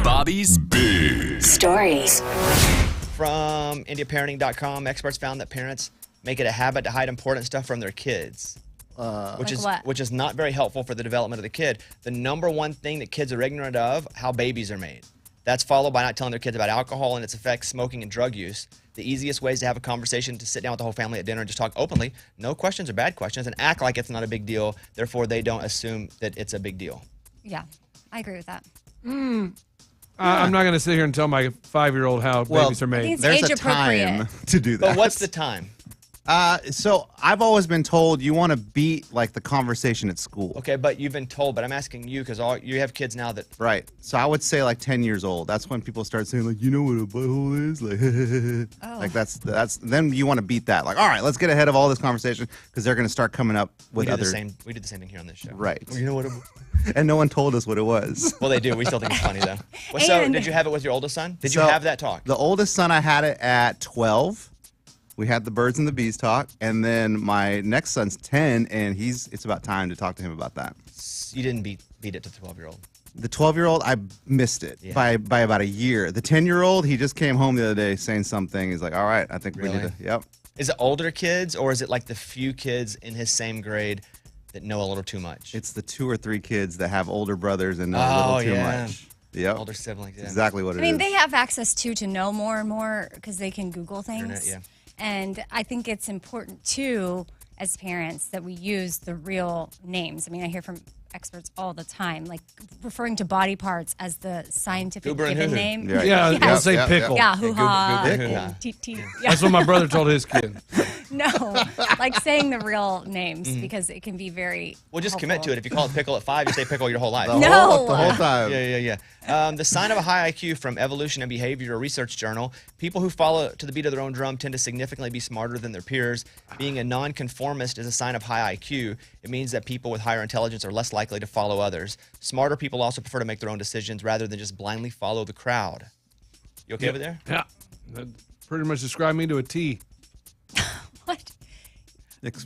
Bobby's Big Stories. From IndiaParenting.com, experts found that parents make it a habit to hide important stuff from their kids, which is not very helpful for the development of the kid. The number one thing that kids are ignorant of, how babies are made. That's followed by not telling their kids about alcohol and its effects, smoking, and drug use. The easiest ways to have a conversation to sit down with the whole family at dinner and just talk openly, no questions or bad questions, and act like it's not a big deal. Therefore, they don't assume that it's a big deal. Yeah, I agree with that. I'm not going to sit here and tell my 5-year-old how babies are made. There's a time to do that. But what's the time? So I've always been told you want to beat like the conversation at school. Okay, but you've been told, but I'm asking you because you have kids now that... Right. So I would say like 10 years old. That's when people start saying like, you know what a butthole is? Like, like that's then you want to beat that. Like, all right, let's get ahead of all this conversation because they're going to start coming up with other... We did the same thing here on this show. Right. You know what... And no one told us what it was. Well, they do. We still think it's funny, though. Well, so did you have it with your oldest son? Did you have that talk? The oldest son, I had it at 12. We had the birds and the bees talk. And then my next son's 10, and it's about time to talk to him about that. You didn't beat it to the 12-year-old. The 12-year-old, I missed it by about a year. The 10-year-old, he just came home the other day saying something. He's like, all right, I think we need to, yep. Is it older kids, or is it like the few kids in his same grade that know a little too much? It's the 2 or 3 kids that have older brothers and know a little too much. Yep. Older siblings. Yeah. Exactly what it is. I mean, they have access to know more and more because they can Google things. Internet, yeah. And I think it's important, too, as parents, that we use the real names. I mean, I hear from experts all the time, like referring to body parts as the scientific given name. Yeah, they'll say pickle. Yeah, hoo-ha. That's what my brother told his kid. No, like saying the real names because it can be very Well, just helpful. commit to it. If you call it pickle at 5, you say pickle your whole life. The whole time. Yeah. The sign of a high IQ from Evolution and Behavior, a research journal. People who follow to the beat of their own drum tend to significantly be smarter than their peers. Being a nonconformist is a sign of high IQ. It means that people with higher intelligence are less likely to follow others. Smarter people also prefer to make their own decisions rather than just blindly follow the crowd. You okay over there? Yeah. That pretty much described me to a T. What?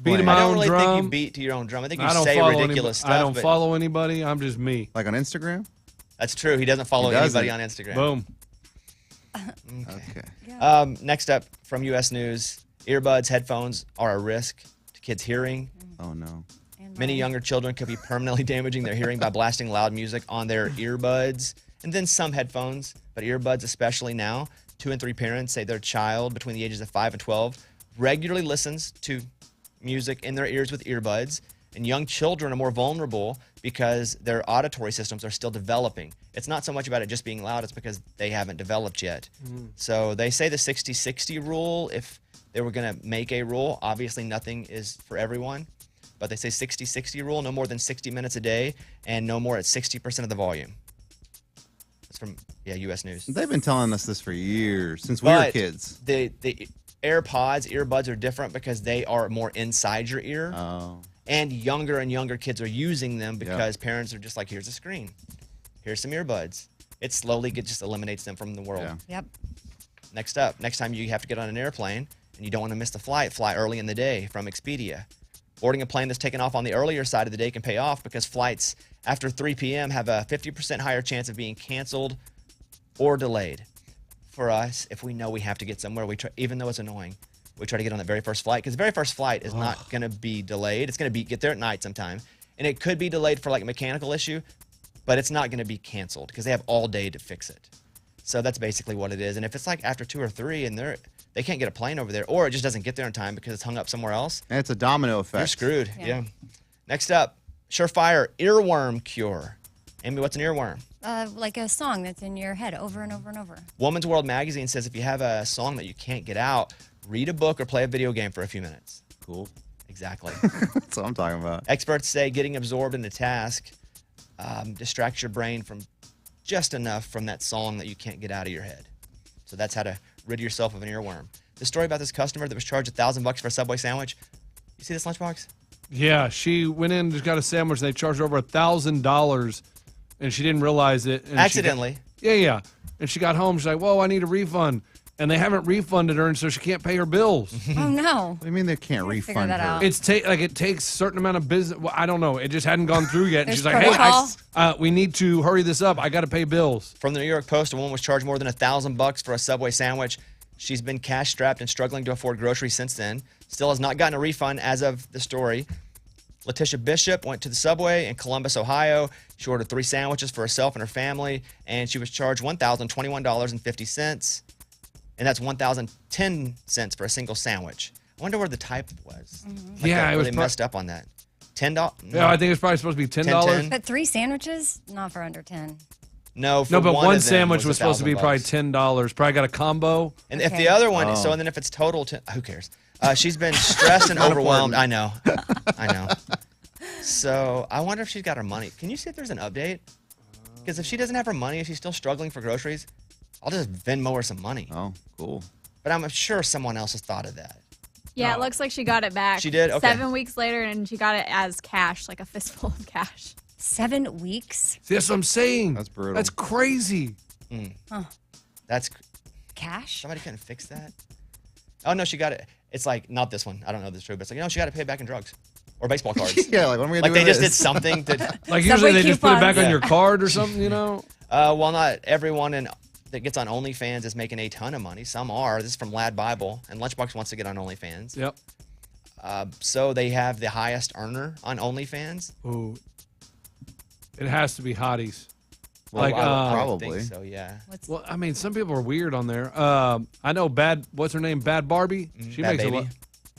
Beat my I don't own really drum. think you beat to your own drum. I think you say ridiculous stuff. I don't follow anybody. I'm just me. Like on Instagram? That's true. He doesn't follow anybody on Instagram. Boom. Okay. Next up from U.S. News, earbuds, headphones are a risk to kids' hearing. Oh, no. Many younger children could be permanently damaging their hearing by blasting loud music on their earbuds, and then some headphones, but earbuds especially now. 2 in 3 parents say their child between the ages of 5 and 12 regularly listens to music in their ears with earbuds, and young children are more vulnerable because their auditory systems are still developing. It's not so much about it just being loud, it's because they haven't developed yet. So they say the 60-60 rule, if they were going to make a rule, obviously nothing is for everyone, but they say 60-60 rule, no more than 60 minutes a day and no more at 60% of the volume. That's from, U.S. News. They've been telling us this for years, since we were kids. The earbuds are different because they are more inside your ear. Oh. And younger kids are using them because parents are just like, here's a screen. Here's some earbuds. It slowly just eliminates them from the world. Yeah. Yep. Next up, next time you have to get on an airplane and you don't want to miss the flight, fly early in the day from Expedia. Boarding a plane that's taken off on the earlier side of the day can pay off because flights after 3 p.m. have a 50% higher chance of being canceled or delayed. For us, if we know we have to get somewhere, we try, even though it's annoying, we try to get on the very first flight because the very first flight is not going to be delayed. It's going to get there at night sometime, and it could be delayed for like a mechanical issue, but it's not going to be canceled because they have all day to fix it. So that's basically what it is. And if it's like after 2 or 3 and they can't get a plane over there, or it just doesn't get there in time because it's hung up somewhere else, And it's a domino effect. you're screwed. Yeah. Next up, surefire earworm cure. Amy, what's an earworm? Like a song that's in your head over and over and over. Woman's World magazine says if you have a song that you can't get out, read a book or play a video game for a few minutes. Cool. Exactly. That's what I'm talking about. Experts say getting absorbed in a task distracts your brain from just enough from that song that you can't get out of your head. So that's how to rid yourself of an earworm. The story about this customer that was charged $1,000 for a Subway sandwich. You see this, Lunchbox? Yeah, she went in and just got a sandwich, and they charged her over $1,000, and she didn't realize it. And Accidentally. Yeah. And she got home. She's like, whoa, I need a refund. and they haven't refunded her, and so she can't pay her bills. Oh no. What do you mean they can't Figure refund that her? out. It takes a certain amount of business. Well, I don't know. It just hadn't gone through yet. And There's she's like, protocol. hey, we need to hurry this up. I got to pay bills. From the New York Post, a woman was charged more than $1,000 for a Subway sandwich. She's been cash strapped and struggling to afford groceries since then. Still has not gotten a refund as of the story. Letitia Bishop went to the Subway in Columbus, Ohio. She ordered 3 sandwiches for herself and her family, and she was charged $1,021.50. And that's $1,010 for a single sandwich. I wonder where the type was. Yeah, it was really messed up on that. $10? Yeah, I think it's probably supposed to be $10. 10. But 3 sandwiches, not for under 10. No, for No, but one of them sandwich was supposed to be $1,000. probably $10. Probably got a combo. And if Okay. the other one, so and then if it's total, who cares? She's been stressed and overwhelmed. I know. So I wonder if she's got her money. Can you see if there's an update? Because if she doesn't have her money, if she's still struggling for groceries, I'll just Venmo her some money. Oh, cool. But I'm sure someone else has thought of that. Yeah, it looks like she got it back. She did? Okay. 7 weeks later, and she got it as cash, like a fistful of cash. 7 weeks? See, that's what I'm saying. That's brutal. That's crazy. That's Cash? somebody couldn't fix that. Oh no, she got it. It's like not this one. I don't know if this is true, but it's like she got to pay it back in drugs or baseball cards. Yeah, like what am I Like gonna they do just with did this? something that. Like Subway usually they just put it back coupons. on your card or something, you know? Well, not everyone that gets on OnlyFans is making a ton of money. Some are. This is from Lad Bible, and Lunchbox wants to get on OnlyFans. Yep. So they have the highest earner on OnlyFans. Ooh. It has to be hotties. Well, like, I would probably. think so, yeah. Well, I mean, some people are weird on there. I know what's her name? Bad Barbie. She Bad makes Baby. a lot.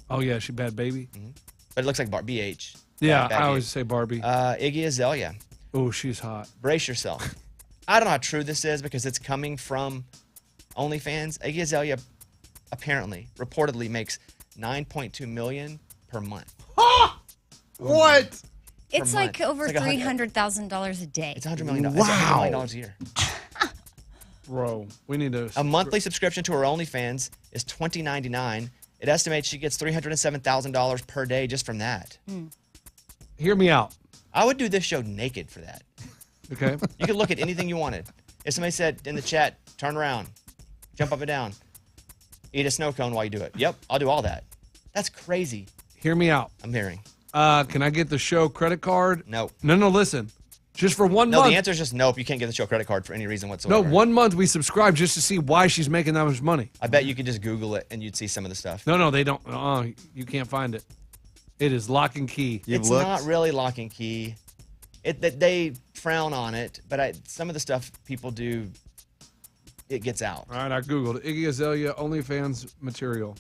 Oh yeah, she Bad Baby. But it looks like BH. Yeah, Bad I always Baby. say Barbie. Iggy Azalea. Oh, she's hot. Brace yourself. I don't know how true this is because it's coming from OnlyFans. Iggy Azalea reportedly makes $9.2 million per month. What? It's like month. over It's like $300,000 a day. It's $100 million. Wow. It's $100 million a year. Bro, we need to. A monthly subscription to her OnlyFans is $20.99. It estimates she gets $307,000 per day just from that. Hear me out. I would do this show naked for that. Okay. You could look at anything you wanted. If somebody said in the chat, turn around, jump up and down, eat a snow cone while you do it. Yep, I'll do all that. That's crazy. Hear me out. I'm hearing. Can I get the show credit card? Nope. No, listen. Just for 1 No, month. the answer is just nope. You can't get the show credit card for any reason No, whatsoever. 1 month we subscribe just to see why she's making that much money. I bet you could just Google it and you'd see some of the stuff. No, they don't. You can't find it. It is lock and key. You've It's looked? not really lock and key. They frown on it, but some of the stuff people do, it gets out. All right, I Googled Iggy Azalea OnlyFans material.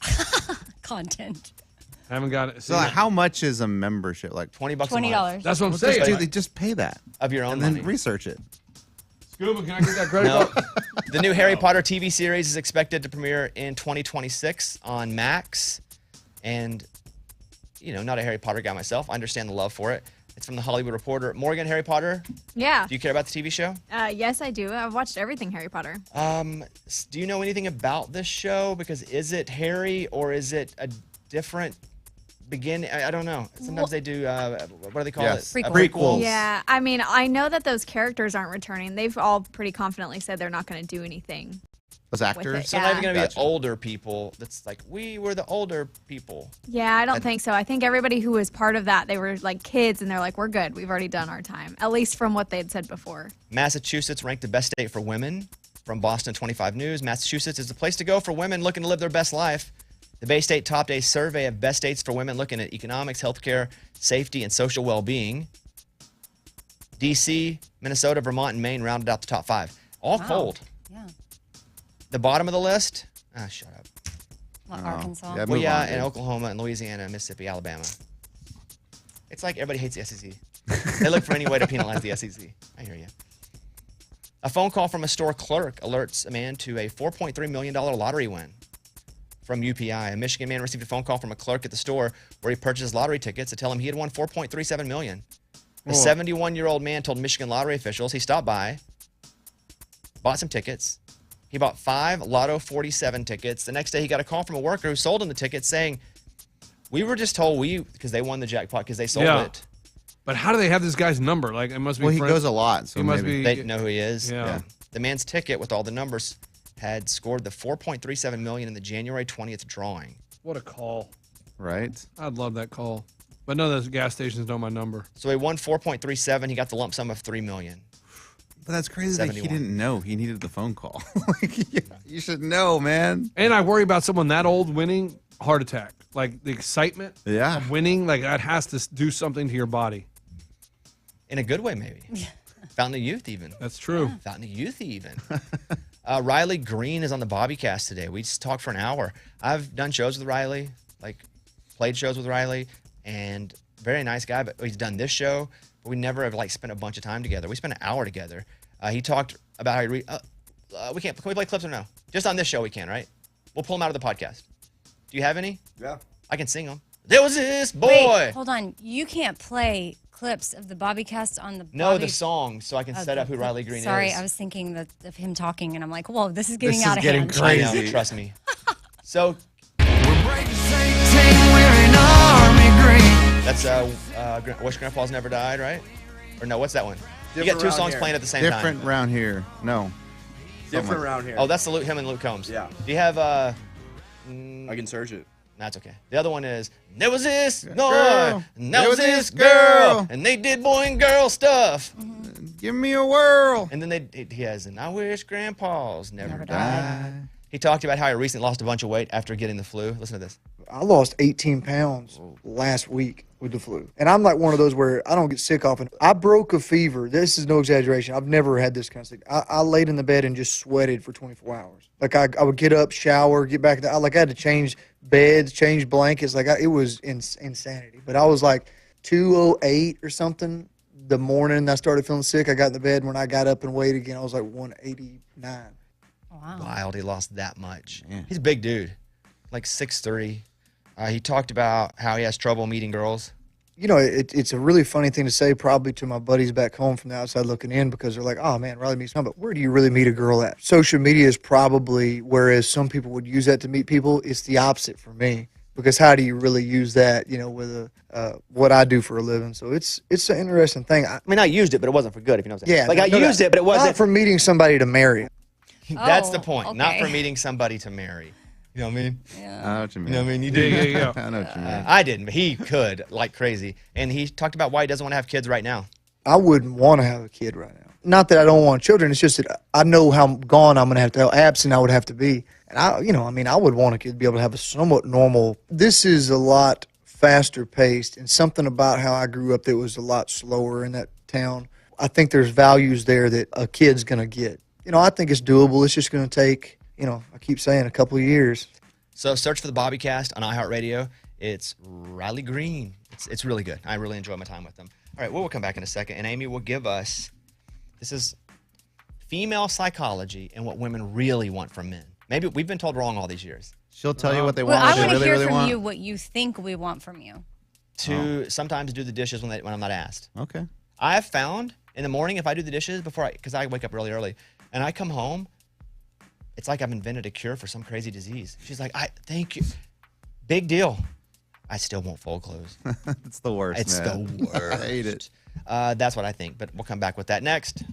Content. Haven't got it. So like, how much is a membership? Like $20 a month $20. That's what I'm just, saying. dude, they just pay that of your own and money. then research it. Scuba, can I get that credit No. card? The new Harry Potter TV series is expected to premiere in 2026 on Max. And, not a Harry Potter guy myself. I understand the love for it. It's from The Hollywood Reporter. Morgan, Harry Potter, Yeah. do you care about the TV show? Yes, I do. I've watched everything Harry Potter. Do you know anything about this show? Because is it Harry or is it a different beginning? I don't know. Sometimes they do, what do they call Yes. it? Prequel. Prequels. Yeah, I mean, I know that those characters aren't returning. They've all pretty confidently said they're not going to do anything. Those actors. So not even going to Gotcha. be older people. That's like, we were the older people. Yeah, I don't think so. I think everybody who was part of that, they were like kids, and they're like, we're good. We've already done our time, at least from what they had said before. Massachusetts ranked the best state for women from Boston 25 News. Massachusetts is the place to go for women looking to live their best life. The Bay State topped a survey of best states for women looking at economics, healthcare, safety, and social well-being. D.C., Minnesota, Vermont, and Maine rounded out the top 5. All cold. Yeah. The bottom of the list, shut up. Not Arkansas. Yeah, Well, move yeah, on, and dude. Oklahoma and Louisiana, Mississippi, Alabama. It's like everybody hates the SEC. They look for any way to penalize the SEC. I hear you. A phone call from a store clerk alerts a man to a $4.3 million lottery win from UPI. A Michigan man received a phone call from a clerk at the store where he purchased lottery tickets to tell him he had won $4.37 million. The 71-year-old man told Michigan lottery officials he stopped by, bought some tickets. He bought 5 Lotto 47 tickets. The next day, he got a call from a worker who sold him the tickets saying, we were just told because they won the jackpot because they sold it. But how do they have this guy's number? Like, it must be. Well, he friends- goes a lot, so He must maybe. be. They know who he is. Yeah. The man's ticket with all the numbers had scored the $4.37 million in the January 20th drawing. What a call. Right? I'd love that call. But none of those gas stations know my number. So he won 4.37. He got the lump sum of $3 million. But that's crazy that he 71. didn't know. He needed the phone call. Like, you should know, man. And I worry about someone that old winning, heart attack. Like the excitement of winning, like that has to do something to your body. In a good way, maybe. Fountain of Youth, even. That's true. Fountain of Youth, even. Riley Green is on the Bobbycast today. We just talked for an hour. I've done shows with Riley, like played shows with Riley, and very nice guy, but he's done this show, but we never have like spent a bunch of time together. We spent an hour together. He talked about how he can we play clips or no? Just on this show we can, right? We'll pull them out of the podcast. Do you have any? Yeah. I can sing them. There was this boy. Wait, hold on. You can't play clips of the Bobbycast on the No, the song, so I can set up who Riley Green Sorry, is. I was thinking of him talking, and I'm like, whoa, this is getting This out is of getting hand. crazy. I know, trust me. So that's Wish Grandpa's Never Died, right? Or no, what's that one? You got two songs playing at the same time. Different round here. No. Different around here. Oh, that's him and Luke Combs. Yeah. Do you have I can search it. That's okay. The other one is there was this boy, Girl. and there was this girl, and they did boy and girl stuff. Give me a whirl. And then he has an I wish grandpa's never Never died. died. He talked about how he recently lost a bunch of weight after getting the flu. Listen to this. I lost 18 pounds last week with the flu. And I'm like one of those where I don't get sick often. I broke a fever. This is no exaggeration. I've never had this kind of thing. I laid in the bed and just sweated for 24 hours. Like I would get up, shower, get back. I had to change beds, change blankets. It was insanity. But I was like 208 or something the morning I started feeling sick. I got in the bed. When I got up and weighed again, I was like 189. Wow. Wild, he lost that much. Yeah. He's a big dude, like 6'3". He talked about how he has trouble meeting girls. You know, it's a really funny thing to say probably to my buddies back home from the outside looking in, because they're like, oh, man, Riley meets some. But where do you really meet a girl at? Social media is probably, whereas some people would use that to meet people, it's the opposite for me. Because how do you really use that, with what I do for a living? So it's an interesting thing. I mean, I used it, but it wasn't for good, if you know what I'm saying. Yeah. I used it, but it wasn't. Not for meeting somebody to marry. That's the point. Not okay. for meeting somebody to marry. You know what I mean? I know what you mean. You know what I mean? You Yeah, did. yeah. I know what you mean. I didn't, but he could like crazy. And he talked about why he doesn't want to have kids right now. I wouldn't want to have a kid right now. Not that I don't want children. It's just that I know how gone I'm going to have to, how absent I would have to be. And I would want a kid to be able to have a somewhat normal. This is a lot faster paced, and something about how I grew up that was a lot slower in that town. I think there's values there that a kid's going to get. I think it's doable. It's just going to take, I keep saying a couple of years. So search for the Bobbycast on iHeartRadio. It's Riley Green. It's really good. I really enjoy my time with them. All right, we'll come back in a second, and Amy will give us, this is female psychology and what women really want from men. Maybe we've been told wrong all these years. She'll tell you what they Well, want. I What they want to really, hear really from want. you what you think we want from you. To sometimes do the dishes when I'm not asked. Okay. I have found in the morning if I do the dishes because I wake up really early, and I come home, it's like I've invented a cure for some crazy disease. She's like, thank you. Big deal. I still won't fold clothes. It's the worst, It's man. the worst. I hate it. That's what I think, but we'll come back with that next.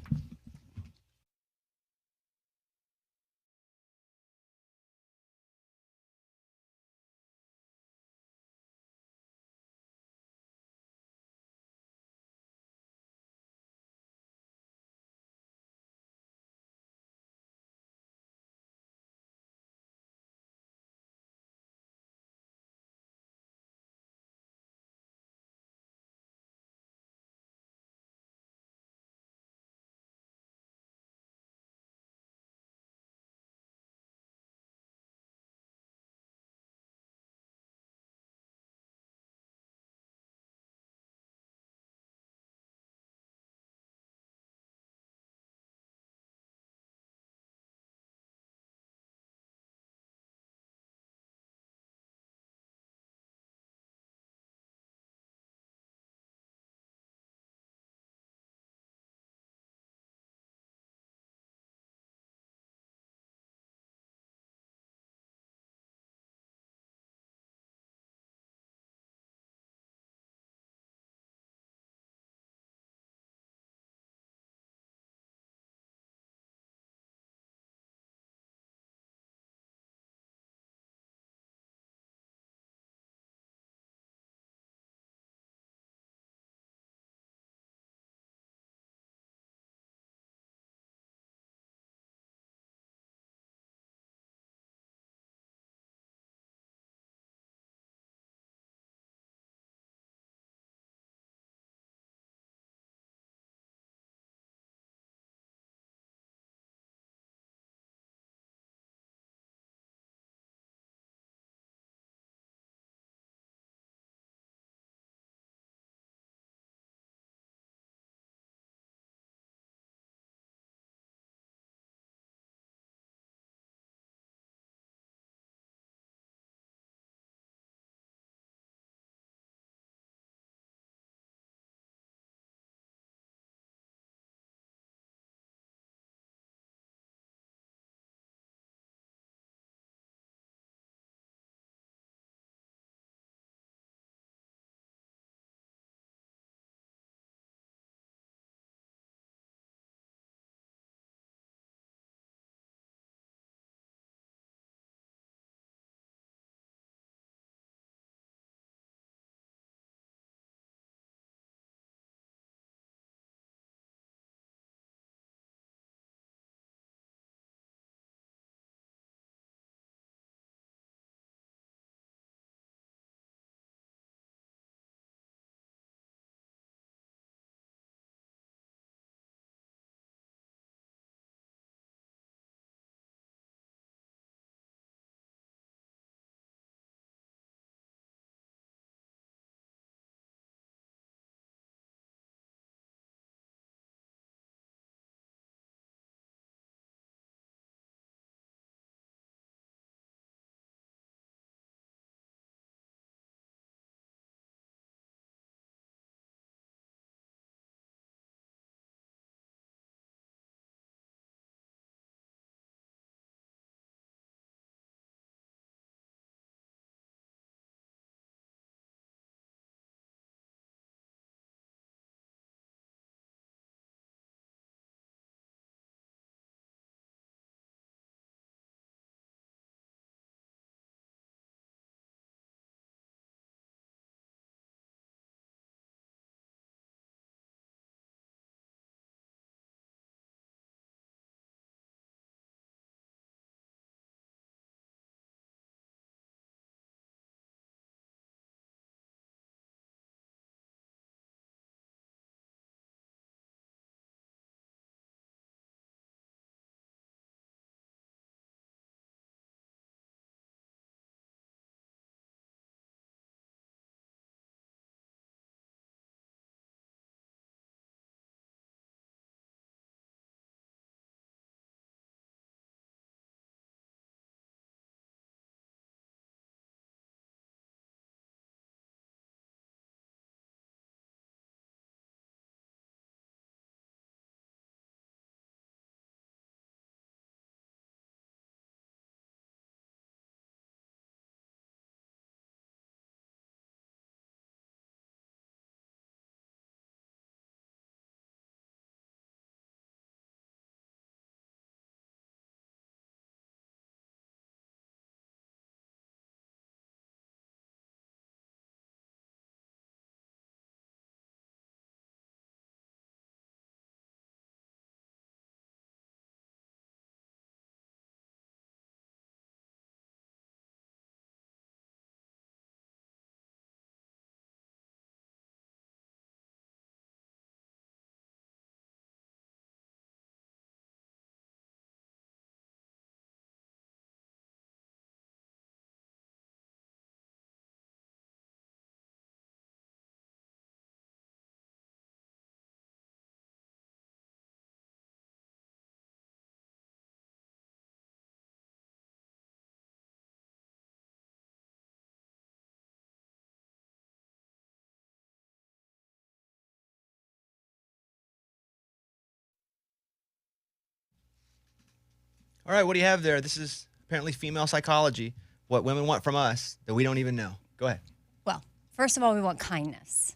All right, what do you have there? This is apparently female psychology. What women want from us that we don't even know. Go ahead. Well, first of all, we want kindness.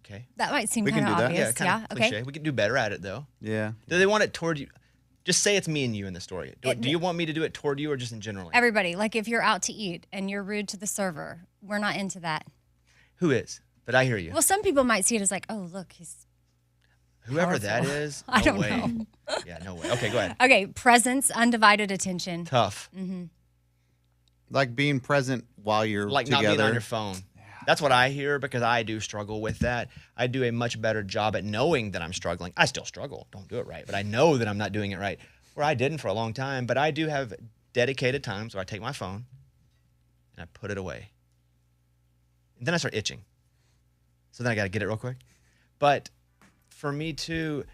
Okay. That might seem We kind can of do that. obvious. Yeah, kind of cliche. Okay. We can do better at it, though. Yeah. Do they want it toward you? Just say it's me and you in the story. Do you want me to do it toward you or just in general? Everybody, like if you're out to eat and you're rude to the server, we're not into that. Who is? But I hear you. Well, some people might see it as like, oh, look, he's Whoever powerful. that is, no I don't way. know. Yeah, no way. Okay, go ahead. Okay, presence, undivided attention. Tough. Like being present while you're Like together. not being on your phone. That's what I hear because I do struggle with that. I do a much better job at knowing that I'm struggling. I still struggle. Don't do it right. But I know that I'm not doing it right. Where I didn't for a long time. But I do have dedicated times where I take my phone and I put it away. And then I start itching. So then I got to get it real quick. But for me too,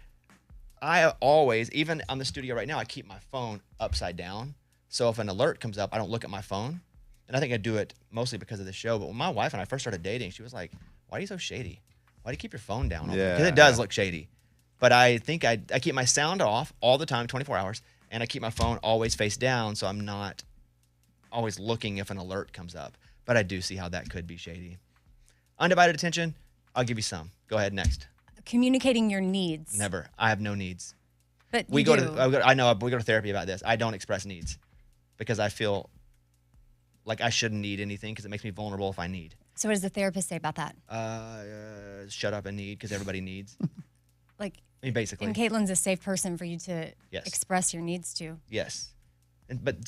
I always, even on the studio right now, I keep my phone upside down. So if an alert comes up, I don't look at my phone. And I think I do it mostly because of the show. But when my wife and I first started dating, she was like, why are you so shady? Why do you keep your phone down? Because it does look shady. But I think I keep my sound off all the time, 24 hours. And I keep my phone always face down so I'm not always looking if an alert comes up. But I do see how that could be shady. Undivided attention, I'll give you some. Go ahead, next. Communicating your needs. Never. I have no needs. But We you go do. to I know we go to therapy about this. I don't express needs because I feel like I shouldn't need anything because it makes me vulnerable if I need. So what does the therapist say about that? Shut up and need because everybody needs. Like, I mean, basically. and Caitlin's a safe person for you to Yes. express your needs to. Yes. But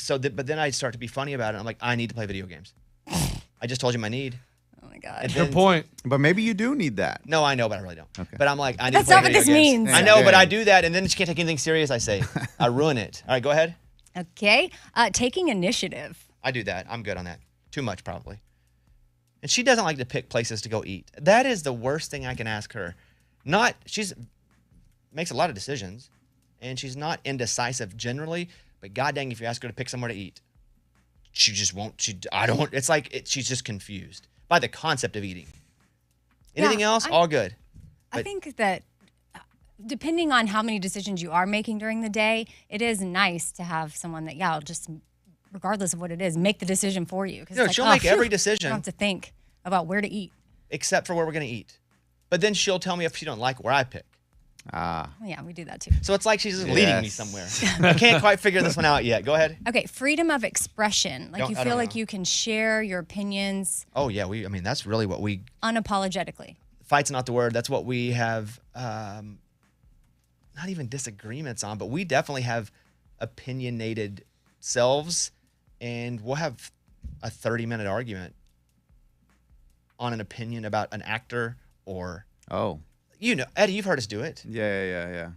then I start to be funny about it. I'm like, I need to play video games. I just told you my need. Oh my God. And Good then- point. But maybe you do need that. No, I know, but I really don't. Okay. But I'm like, I need That's to play not what video this games. means. I know, but Okay. I do that, and then she can't take anything serious I say. I ruin it. All right, go ahead. Okay. Taking initiative. I do that. I'm good on that. Too much, probably. And she doesn't like to pick places to go eat. That is the worst thing I can ask her. She's makes a lot of decisions, and she's not indecisive generally, but god dang, if you ask her to pick somewhere to eat, she just won't. It's like she's just confused by the concept of eating. Anything Yeah, else, all good. I But- think that depending on how many decisions you are making during the day, it is nice to have someone that, yeah, will just, regardless of what it is, make the decision for you. 'Cause No, it's like, she'll oh, make every phew, I decision. don't have to think about where to eat. Except for where we're going to eat. But then she'll tell me if she don't like where I pick. Oh, yeah, we do that too. So it's like she's just leading me Yes. somewhere. I can't quite figure this one out yet. Go ahead. Okay, freedom of expression. Like Don't- you I feel don't like know. you can share your opinions Oh, yeah. That's really what unapologetically. fight's not the word. That's what we have, not even disagreements on, but we definitely have opinionated selves, and we'll have a 30-minute argument on an opinion about an actor or, Oh. Eddie, you've heard us do it. Yeah.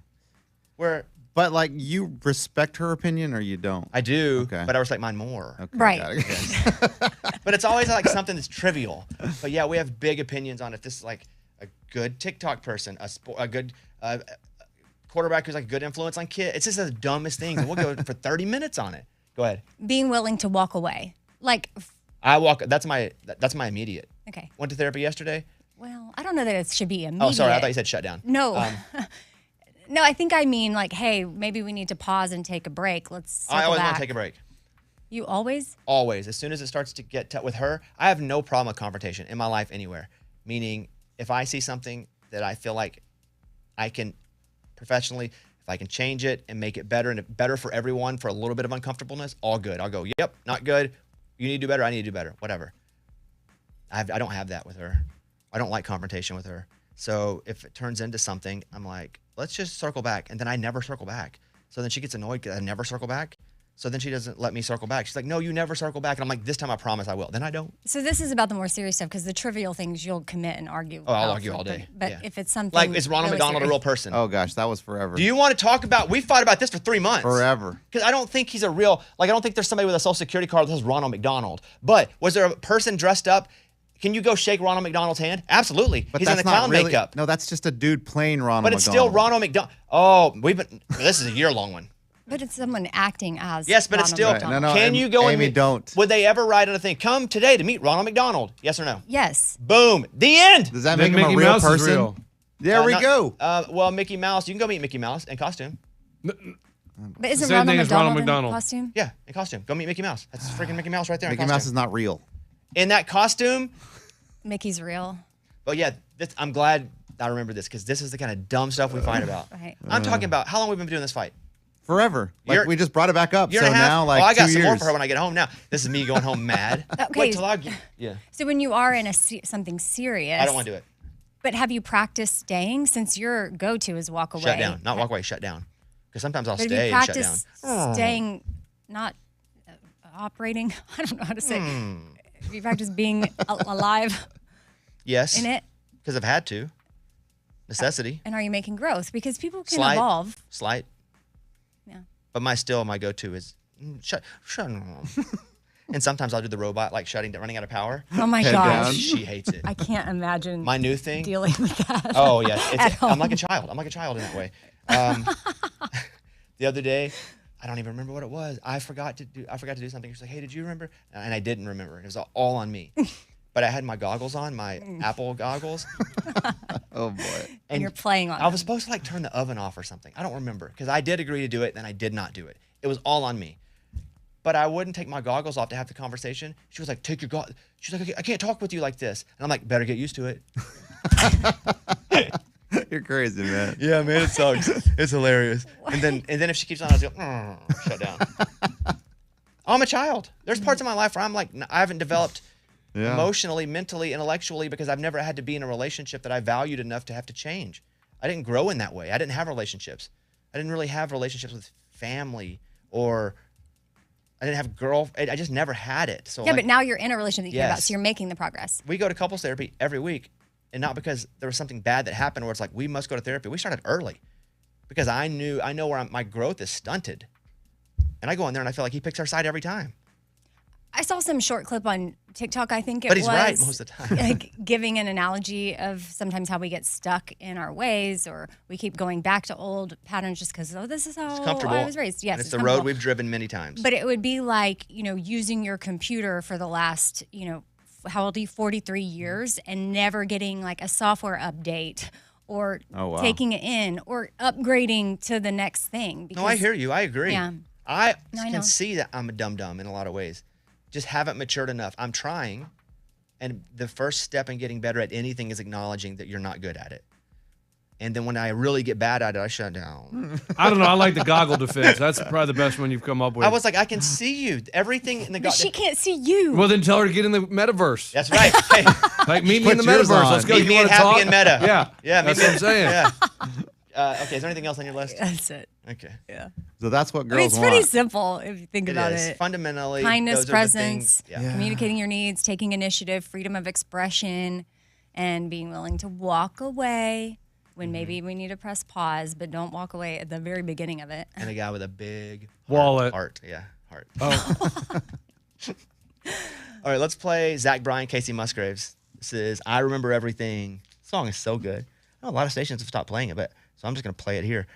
Where But like you respect her opinion or you don't? I do, Okay. but I respect mine more. Okay, Right. got it. But it's always like something that's trivial. But yeah, we have big opinions on if this is like a good TikTok person, a good quarterback who's like a good influence on kids. It's just the dumbest things, and we'll go for 30 minutes on it. Go ahead. Being willing to walk away. Like, That's my immediate. okay. Went to therapy yesterday. Well, I don't know that it should be immediate. Oh, sorry, I thought you said shut down. No. No, I think I mean like, hey, maybe we need to pause and take a break. Let's circle I always back. want to take a break. You always? Always. As soon as it starts to get with her, I have no problem with confrontation in my life anywhere. Meaning, if I see something that I feel like I can professionally, if I can change it and make it better and better for everyone for a little bit of uncomfortableness, all good. I'll go, yep, not good. You need to do better. I need to do better. Whatever. I don't have that with her. I don't like confrontation with her. So if it turns into something, I'm like, let's just circle back. And then I never circle back. So then she gets annoyed because I never circle back. So then she doesn't let me circle back. She's like, no, you never circle back. And I'm like, this time I promise I will. Then I don't. So this is about the more serious stuff because the trivial things you'll commit and argue. Oh, I'll about argue for, all day. But Yeah. if it's something Like, is Ronald really McDonald a serious- real person? Oh gosh, that was forever. Do you want to talk about, we fought about this for 3 months. Forever. Because I don't think he's a real, I don't think there's somebody with a social security card that says Ronald McDonald. But was there a person dressed up? Can you go shake Ronald McDonald's hand? Absolutely. But He's in that's the not clown really, makeup. No, that's just a dude playing Ronald But it's McDonald. still Ronald McDonald. Oh, this is a year-long one. But it's someone acting as. Yes, but it's Ronald still, McDonald. No, can you go Amy, and don't. Would they ever write on a thing, come today to meet Ronald McDonald? Yes or no? Yes. Boom. The end. Does that Then make him Mickey a real Mouse is person? real. There we Not- go. Well, Mickey Mouse, you can go meet Mickey Mouse in costume. But isn't Same thing Ronald as Ronald McDonald in McDonald. costume? Yeah, in costume. Go meet Mickey Mouse. That's freaking Mickey Mouse right there. Mickey in Mouse costume. is not real. In that costume. Mickey's real. But yeah, I'm glad I remember this because this is the kind of dumb stuff we fight about. Right. I'm talking about how long we've been doing this fight. Forever. Like we just brought it back up. Year So and a half? now, like, I got 2 some years. more for her when I get home now. This is me going home mad. Okay. Wait till yeah. So when you are in something serious, I don't want to do it. But have you practiced staying since your go-to is walk away? Shut down. Not walk away, shut down. Because sometimes I'll But stay if you and shut down. practice staying, not operating, I don't know how to say. If you practice being alive Yes. in it, Because I've had to. Necessity. and are you making growth? Because people can Slight. evolve. Slight. Yeah. But my go-to is shut. And sometimes I'll do the robot, like running out of power. Oh my Head gosh. down. She hates it. I can't imagine My new thing. dealing with that. Oh yeah, At I'm home. like a child. I'm like a child in that way. The other day, I don't even remember what it was. I forgot to do something. She's like, "Hey, did you remember?" And I didn't remember. It was all on me. But I had my goggles on, my Apple goggles. Oh boy. and you're playing on I was them. supposed to like turn the oven off or something. I don't remember because I did agree to do it, then I did not do it. It was all on me. But I wouldn't take my goggles off to have the conversation. She was like, "Take your goggles." She's like, "I can't talk with you like this." And I'm like, "Better get used to it." You're crazy, man. Yeah, man, it sucks. It's hilarious. And then if she keeps on, I was like, shut down. I'm a child. There's parts of my life where I'm like, I haven't developed emotionally, mentally, intellectually because I've never had to be in a relationship that I valued enough to have to change. I didn't grow in that way. I didn't have relationships. I didn't really have relationships with family or I didn't have I just never had it. So Yeah, like, but now you're in a relationship that you care about, Yes. so you're making the progress. we go to couples therapy every week, and not because there was something bad that happened where it's like we must go to therapy. We started early because I know where my growth is stunted, and I go in there and I feel like he picks our side every time. I saw some short clip on TikTok, I think it But was. he's right most of the time. Like giving an analogy of sometimes how we get stuck in our ways or we keep going back to old patterns just because, this is how It's comfortable. I was raised. Yes, And it's it's the road comfortable. we've driven many times. But it would be like, using your computer for the last, how old are you, 43 years and never getting like a software update or taking it in or upgrading to the next thing. No, I hear you. I agree. Yeah. I I know. can see that I'm a dum-dum in a lot of ways. Just haven't matured enough. I'm trying, and the first step in getting better at anything is acknowledging that you're not good at it. And then when I really get bad at it, I shut down. I don't know. I like the goggle defense. That's probably the best one you've come up with. I was like, I can see you. Everything in the But she can't see you. Well, then tell her to get in the metaverse. That's right. Hey, Like, meet me in the Put yours metaverse. on. Let's go. meet You me in wanna Happy talk? and Meta. Yeah. Yeah, That's meet what me I'm saying. Yeah. Okay, is there anything else on your list? That's it. Okay. Yeah. So that's what I mean, girls it's pretty want. simple if you think It about is. it. Fundamentally, Kindness, those are the presence, things- Yeah. communicating your needs, taking initiative, freedom of expression, and being willing to walk away when maybe we need to press pause, but don't walk away at the very beginning of it. And a guy with a big Wallet. Heart. Yeah, heart. Oh. All right, let's play Zach Bryan, Casey Musgraves. This is I Remember Everything. The song is so good. I know a lot of stations have stopped playing it, but so I'm just going to play it here.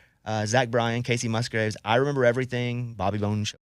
Zach Bryan, Casey Musgraves, I Remember Everything, Bobby Bone Show.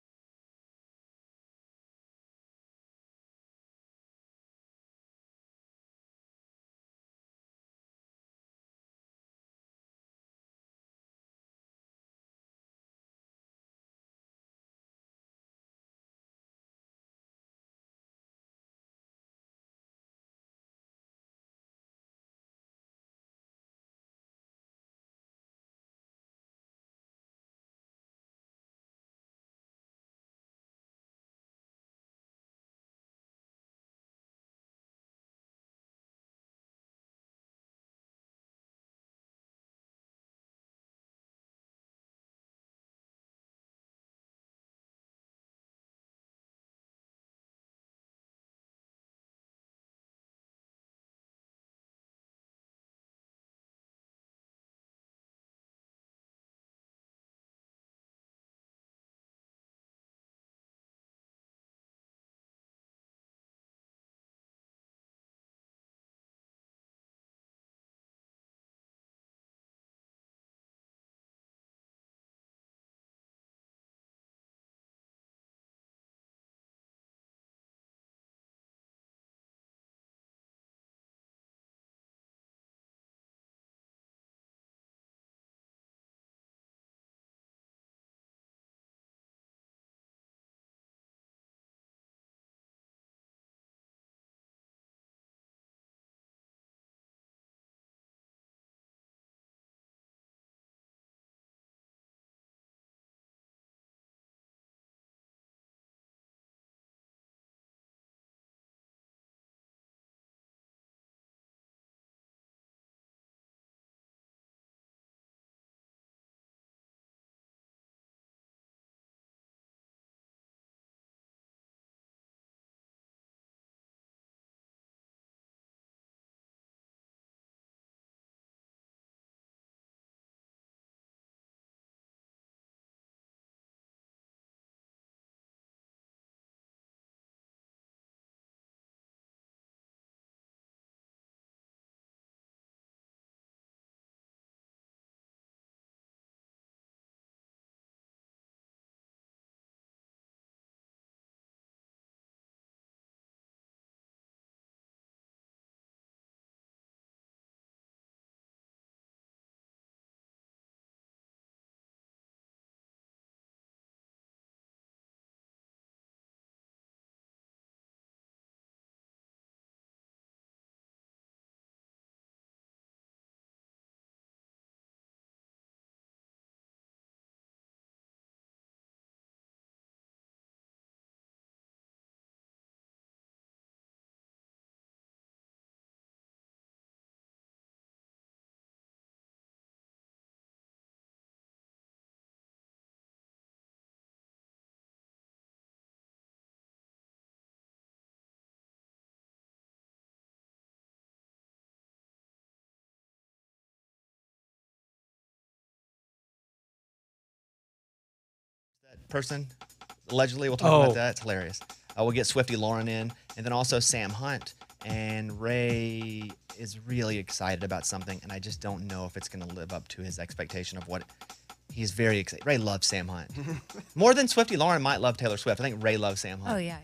person, allegedly. We'll talk about that. It's hilarious. We'll get Swifty Lauren in, and then also Sam Hunt. And Ray is really excited about something, and I just don't know if it's going to live up to his expectation of what he's very excited. Ray loves Sam Hunt. More than Swifty Lauren might love Taylor Swift. I think Ray loves Sam Hunt. Oh, yeah.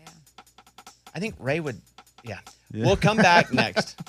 I think Ray would, yeah. We'll come back next.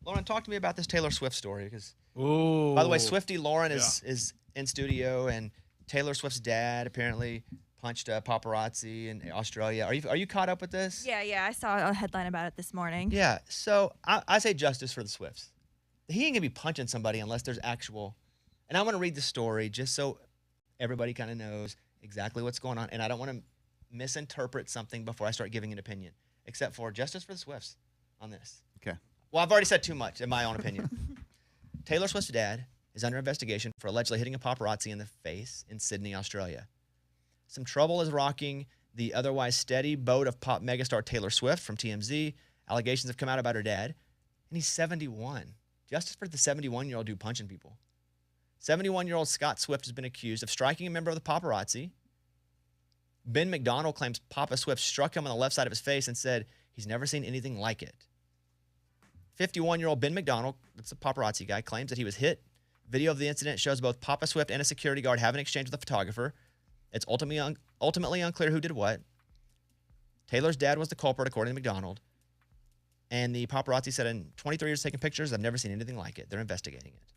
Lauren, talk to me about this Taylor Swift story. Because, Oh. by the way, Swiftie Lauren is in studio, and Taylor Swift's dad apparently punched a paparazzi in Australia. Are you caught up with this? Yeah. I saw a headline about it this morning. Yeah. So I say justice for the Swifts. He ain't gonna be punching somebody unless there's actual. And I'm gonna read the story just so everybody kind of knows exactly what's going on, and I don't want to misinterpret something before I start giving an opinion. Except for justice for the Swifts on this. Okay. Well, I've already said too much in my own opinion. Taylor Swift's dad is under investigation for allegedly hitting a paparazzi in the face in Sydney, Australia. Some trouble is rocking the otherwise steady boat of pop megastar Taylor Swift from TMZ. Allegations have come out about her dad, and he's 71. Justice for the 71-year-old dude punching people. 71-year-old Scott Swift has been accused of striking a member of the paparazzi. Ben McDonald claims Papa Swift struck him on the left side of his face and said he's never seen anything like it. 51-year-old Ben McDonald, that's a paparazzi guy, claims that he was hit. Video of the incident shows both Papa Swift and a security guard have an exchange with a photographer. It's ultimately unclear who did what. Taylor's dad was the culprit, according to McDonald. And the paparazzi said, in 23 years taking pictures, I've never seen anything like it. They're investigating it.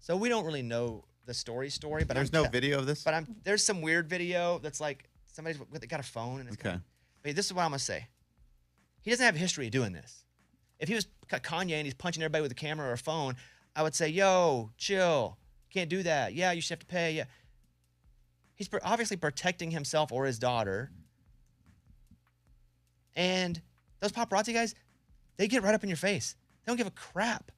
So we don't really know the story, but there's no video of this? But there's some weird video that's like somebody's got a phone. And it's Okay. But this is what I'm going to say. He doesn't have a history of doing this. If he was Kanye and he's punching everybody with a camera or a phone, I would say, yo, chill. Can't do that. Yeah, you should have to pay. Yeah. He's obviously protecting himself or his daughter. And those paparazzi guys, they get right up in your face. They don't give a crap.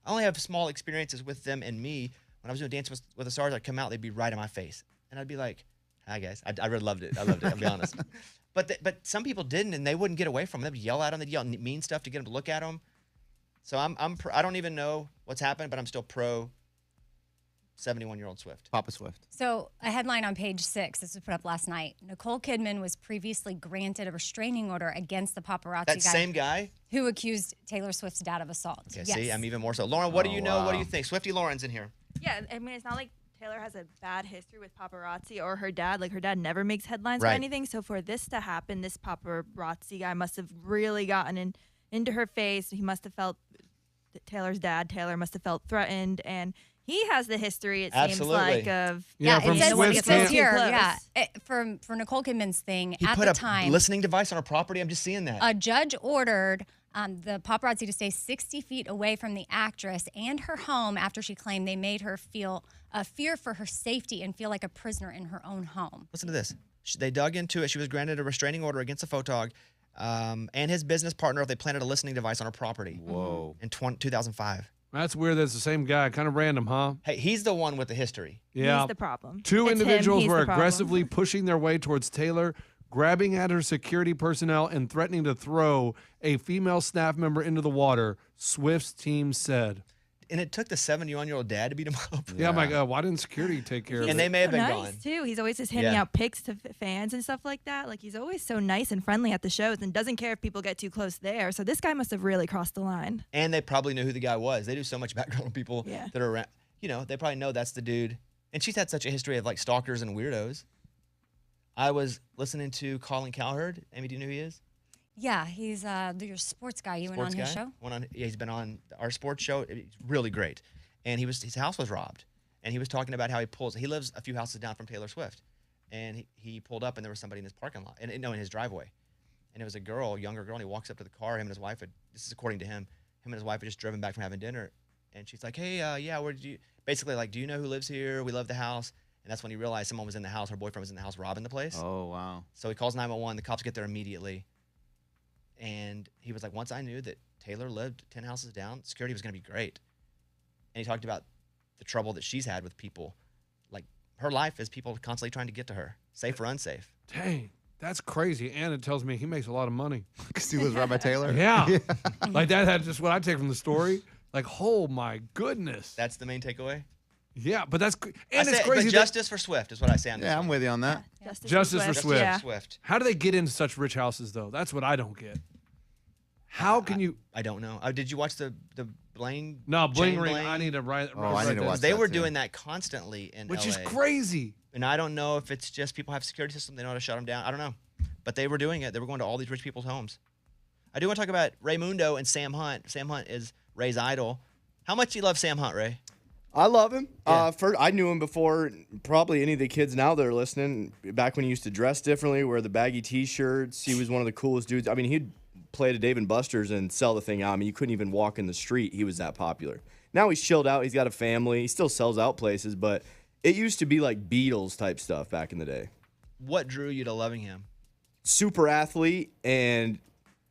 I only have small experiences with them and me. When I was doing Dancing with the Stars, I'd come out, they'd be right in my face. And I'd be like, hi, guys. I really loved it. I'll be honest. But some people didn't, and they wouldn't get away from them. They'd yell at them. They'd yell mean stuff to get them to look at them. So I don't even know what's happened, but I'm still pro 71-year-old Swift. Papa Swift. So a headline on page 6, this was put up last night. Nicole Kidman was previously granted a restraining order against the paparazzi That same guy? who accused Taylor Swift's dad of assault. Okay, yes. see, I'm even more so. Lauren, what do you know? What do you think? Swiftie Lauren's in here. Yeah, I mean, it's not like Taylor has a bad history with paparazzi or her dad. Like, her dad never makes headlines or Right. anything. So for this to happen, this paparazzi guy must have really gotten into her face. He must have felt, Taylor's dad, Taylor, must have felt threatened. And he has the history, it seems Absolutely. like, of... Yeah, from it says here, Close. yeah. For Nicole Kidman's thing, He at put the a time, listening device on her property. I'm just seeing that. a judge ordered the paparazzi to stay 60 feet away from the actress and her home after she claimed they made her feel a fear for her safety and feel like a prisoner in her own home. Listen to this. They dug into it. She was granted a restraining order against a photog and his business partner if they planted a listening device on her property. Whoa. In 2005. That's weird. That's the same guy. Kind of random, huh? Hey, he's the one with the history. Yeah. He's the problem. Two It's him, individuals he's were the problem. aggressively pushing their way towards Taylor, grabbing at her security personnel and threatening to throw a female staff member into the water, Swift's team said. And it took the 71-year-old dad to beat him up. Yeah, I'm like, why didn't security take care of it? And they may have been nice gone. too. He's always just handing Yeah. out pics to fans and stuff like that. Like, he's always so nice and friendly at the shows and doesn't care if people get too close there. So this guy must have really crossed the line. And they probably knew who the guy was. They do so much background on people Yeah. that are around. You know, they probably know that's the dude. And she's had such a history of like stalkers and weirdos. I was listening to Colin Cowherd. Amy, do you know who he is? Yeah, he's your sports guy. You went on his show? Yeah, he's been on our sports show. It's really great. And his house was robbed. And he was talking about how he lives a few houses down from Taylor Swift. And he pulled up and there was somebody in his parking lot, in his driveway. And it was a younger girl, and he walks up to the car. Him and his wife this is according to him and his wife had just driven back from having dinner. And she's like, hey, yeah, where did you, basically like, do you know who lives here? We love the house. And that's when he realized someone was in the house. Her boyfriend was in the house robbing the place. Oh, wow. So he calls 911. The cops get there immediately. And he was like, once I knew that Taylor lived 10 houses down, security was going to be great. And he talked about the trouble that she's had with people. Like, her life is people constantly trying to get to her, safe or unsafe. Dang, that's crazy. And it tells me he makes a lot of money. Because he lives right by Taylor? Yeah. Like, that's just what I take from the story. Like, oh, my goodness. That's the main takeaway? Yeah, but it's But crazy. justice for Swift is what I say on this Yeah, I'm with you on that. Justice for Swift. Yeah. Swift. How do they get into such rich houses, though? That's what I don't get. How can you? I don't know. Did you watch the Bling? No, Bling Chain Ring. Bling? I need to write. I need to watch They that were too. doing that constantly in Which LA. is crazy. And I don't know if it's just people have security system. They know how to shut them down. I don't know. But they were doing it. They were going to all these rich people's homes. I do want to talk about Raymundo and Sam Hunt. Sam Hunt is Ray's idol. How much do you love Sam Hunt, Ray? I love him. Yeah. I knew him before probably any of the kids now that are listening. Back when he used to dress differently, wear the baggy T-shirts. He was one of the coolest dudes. I mean, he'd play to Dave & Buster's and sell the thing out. I mean, you couldn't even walk in the street. He was that popular. Now he's chilled out. He's got a family. He still sells out places, but it used to be like Beatles type stuff back in the day. What drew you to loving him? Super athlete, and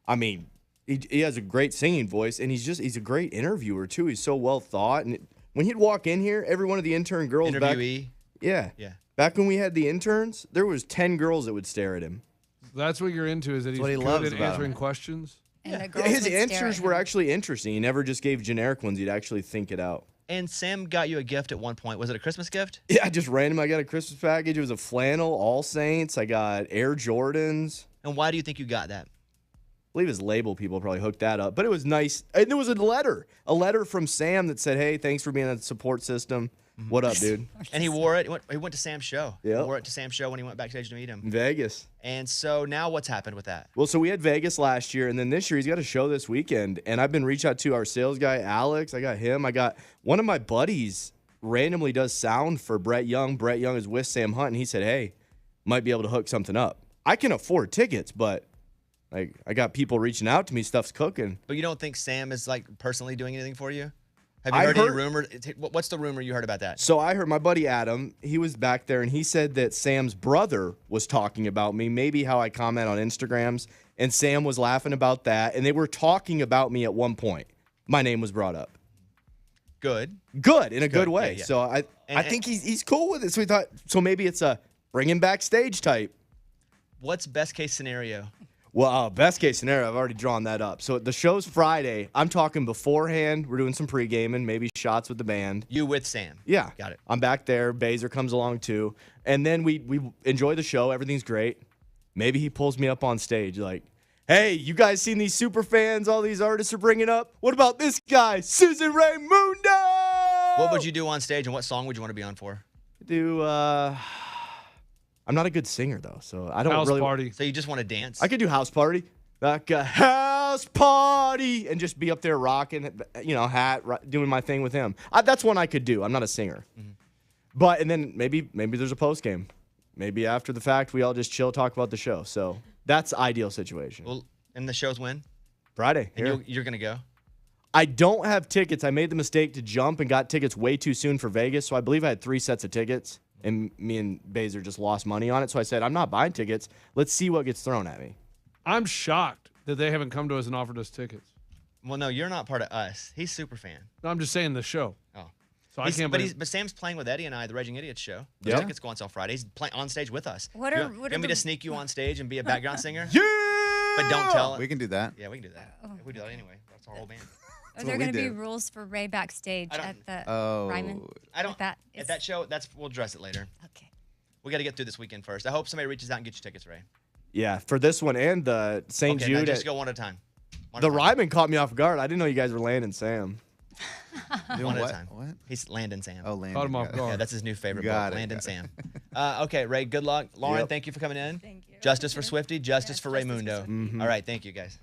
I mean, he has a great singing voice, and he's a great interviewer too. He's so well thought, and when he'd walk in here, every one of the intern girls Interviewee? Yeah. Back when we had the interns, there was 10 girls that would stare at him. That's what you're into, is that he's good at answering questions? And the girls His would stare at answers him. were actually interesting. He never just gave generic ones. He'd actually think it out. And Sam got you a gift at one point. Was it a Christmas gift? Yeah, just random. I got a Christmas package. It was a flannel, All Saints. I got Air Jordans. And why do you think you got that? I believe his label people probably hooked that up. But it was nice. And there was a letter from Sam that said, hey, thanks for being on the support system. What up, dude? And he wore it. He went to Sam's show. Yep. He wore it to Sam's show when he went backstage to meet him. In Vegas. And so now what's happened with that? Well, so we had Vegas last year, and then this year he's got a show this weekend. And I've been reaching out to our sales guy, Alex. I got him. I got one of my buddies randomly does sound for Brett Young. Brett Young is with Sam Hunt, and he said, hey, might be able to hook something up. I can afford tickets, but like I got people reaching out to me. Stuff's cooking. But you don't think Sam is like personally doing anything for you? Have you heard any rumors? What's the rumor you heard about that? So I heard my buddy Adam, he was back there, and he said that Sam's brother was talking about me, maybe how I comment on Instagrams, and Sam was laughing about that, and they were talking about me at one point. My name was brought up. Good. Good, in a good way. Yeah, yeah. So I think he's cool with it. So we thought, so maybe it's a bring him backstage type. What's best case scenario? Well, best case scenario, I've already drawn that up. So the show's Friday. I'm talking beforehand. We're doing some pre-gaming, maybe shots with the band. You with Sam? Yeah. Got it. I'm back there. Baser comes along too. And then we enjoy the show. Everything's great. Maybe he pulls me up on stage like, hey, you guys seen these super fans all these artists are bringing up? What about this guy, Susan Raymundo? What would you do on stage, and what song would you want to be on for? I'm not a good singer, though, so I don't House really. party. So you just want to dance? I could do house party. Like a house party, and just be up there rocking, hat, doing my thing with him. That's one I could do. I'm not a singer. Mm-hmm. But, and then maybe there's a post game. Maybe after the fact, we all just chill, talk about the show. So that's ideal situation. Well, and the show's when? Friday. And you're going to go? I don't have tickets. I made the mistake to jump and got tickets way too soon for Vegas. So I believe I had 3 sets of tickets. And me and Baser just lost money on it. So I said, I'm not buying tickets. Let's see what gets thrown at me. I'm shocked that they haven't come to us and offered us tickets. Well, no, you're not part of us. He's super fan. No, I'm just saying the show. Oh. So I can't believe. But Sam's playing with Eddie and I, the Raging Idiots show. Those Yeah. tickets go on sale Friday. He's playing on stage with us. What you are want me the- to sneak you on stage and be a background singer? Yeah! But don't tell it. We can do that. Yeah, we can do that. We do that anyway. That's our whole band. Are there what we going to be do. rules for Ray backstage I don't- at the Oh. Ryman? I don't. Like that At is- that show, we'll address it later. Okay. We got to get through this weekend first. I hope somebody reaches out and gets you tickets, Ray. Yeah, for this one and the St. Okay, now Jude. just go one at a time. One The at a time. Ryman caught me off guard. I didn't know you guys were landing Sam. Doing One at what? a time. What? He's Landon Sam. Oh, Landon. Caught him off got it. guard. Yeah, that's his new favorite Got book, it, Landon got it. Sam. Okay, Ray, good luck. Lauren, Yep. thank you for coming in. Thank you. Justice for Swifty, justice for justice for Raymundo. Mm-hmm. All right, thank you, guys.